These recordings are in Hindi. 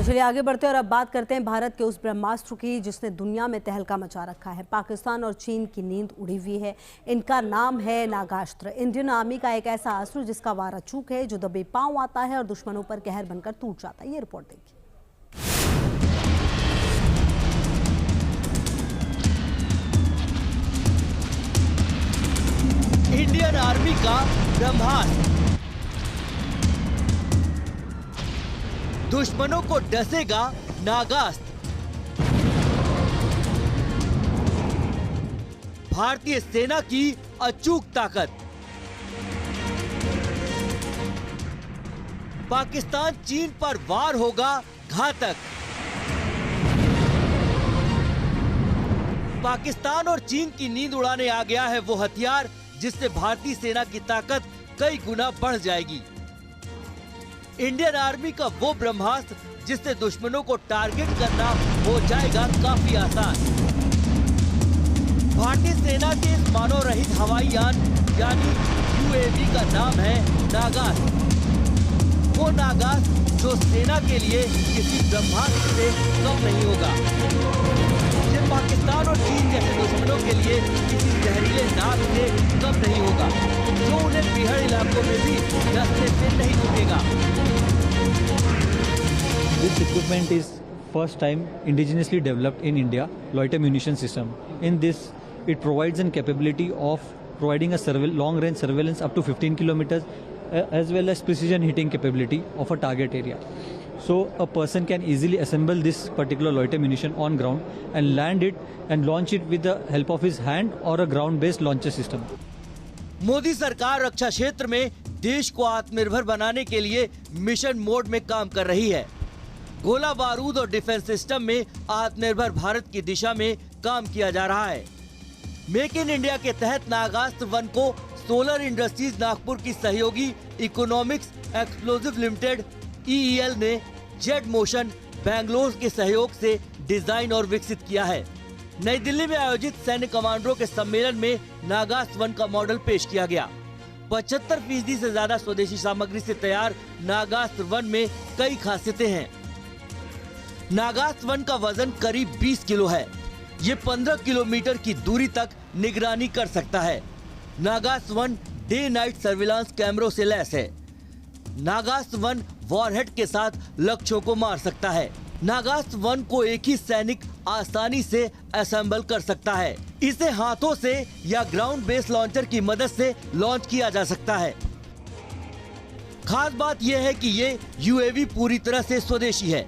चलिए आगे बढ़ते हैं और अब बात करते हैं भारत के उस ब्रह्मास्त्र की जिसने दुनिया में तहलका मचा रखा है। पाकिस्तान और चीन की नींद उड़ी हुई है। इनका नाम है नागास्त्र। इंडियन आर्मी का एक ऐसा अस्त्र जिसका वार अचूक है, जो दबे पांव आता है और दुश्मनों पर कहर बनकर टूट जाता है। ये रिपोर्ट देखिए। इंडियन आर्मी का ब्रह्मास्त्र दुश्मनों को डसेगा नागास्त्र। भारतीय सेना की अचूक ताकत। पाकिस्तान चीन पर वार होगा घातक। पाकिस्तान और चीन की नींद उड़ाने आ गया है वो हथियार जिससे भारतीय सेना की ताकत कई गुना बढ़ जाएगी। इंडियन आर्मी का वो ब्रह्मास्त्र जिससे दुश्मनों को टारगेट करना हो जाएगा काफी आसान। भारतीय सेना के इस मानव रहित हवाई यान यानी यूएवी का नाम है नागास्त्र। वो नागास्त्र जो सेना के लिए किसी ब्रह्मास्त्र से कम नहीं होगा। ये पाकिस्तान और चीन जैसे दुश्मनों के लिए किसी जहरीले नाग से कम नहीं होगा, जो उन्हें पीहड़ इलाकों में भी रास्ते से नहीं रुकेगा। This equipment is first time indigenously developed in India, loiter munition system. In this, it provides an capability of providing a long-range surveillance up to 15 kilometers, as well as precision hitting capability of a target area. So a person can easily assemble this particular loiter munition on ground and land it and launch it with the help of his hand or a ground-based launcher system. Modi सरकार रक्षा क्षेत्र में देश को आत्मनिर्भर बनाने के लिए मिशन मोड में काम कर रही है। गोला बारूद और डिफेंस सिस्टम में आत्मनिर्भर भारत की दिशा में काम किया जा रहा है। मेक इन इंडिया के तहत नागास्त्र वन को सोलर इंडस्ट्रीज नागपुर की सहयोगी इकोनॉमिक्स एक्सप्लोजिव लिमिटेड (EEL) ने जेट मोशन बैंगलोर के सहयोग से डिजाइन और विकसित किया है। नई दिल्ली में आयोजित सैन्य कमांडरों के सम्मेलन में नागास्त्र वन का मॉडल पेश किया गया। 75% से ज्यादा स्वदेशी सामग्री से तैयार नागास्त्र वन में कई खासियतें हैं। नागास्त्र वन का वजन करीब 20 किलो है। ये 15 किलोमीटर की दूरी तक निगरानी कर सकता है। Nagastra one day night surveillance कैमरों से लैस है। नागास्त्र वन वॉरहेड के साथ लक्ष्यों को मार सकता है। नागास्त्र वन को एक ही सैनिक आसानी से असेंबल कर सकता है। इसे हाथों से या ग्राउंड बेस लॉन्चर की मदद से लॉन्च किया जा सकता है। खास बात यह है कि ये यूएवी पूरी तरह से स्वदेशी है।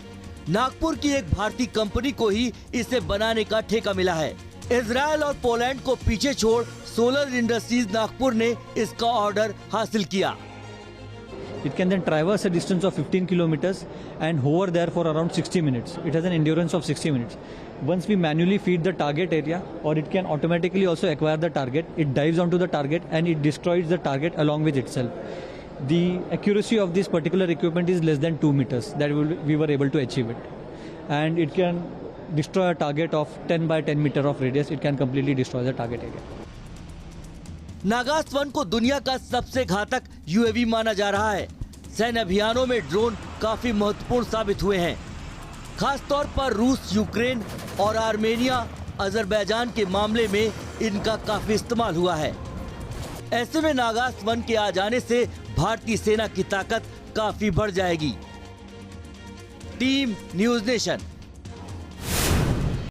नागपुर की एक भारतीय कंपनी को ही इसे बनाने का ठेका मिला है। इजराइल और पोलैंड को पीछे छोड़ सोलर इंडस्ट्रीज नागपुर ने इसका ऑर्डर हासिल किया। It can then traverse a distance of 15 kilometers and hover there for around 60 minutes. It has an endurance of 60 minutes. Once we manually feed the target area, or it can automatically also acquire the target, it dives onto the target and it destroys the target along with itself. The accuracy of this particular equipment is less than 2 meters that we were able to achieve it. And it can destroy a target of 10 by 10 meter of radius. It can completely destroy the target area. Nagastra one को दुनिया का सबसे घातक यूएवी माना जा रहा है। सैन्य अभियानों में ड्रोन काफी महत्वपूर्ण साबित हुए हैं। खास तौर पर रूस, यूक्रेन और आर्मेनिया, अजरबैजान के मामले में इनका काफी इस्तेमाल हुआ है। ऐसे में नागास्त्र वन के आ जाने से भारतीय सेना की ताकत काफी बढ़ जाएगी। Team news nation.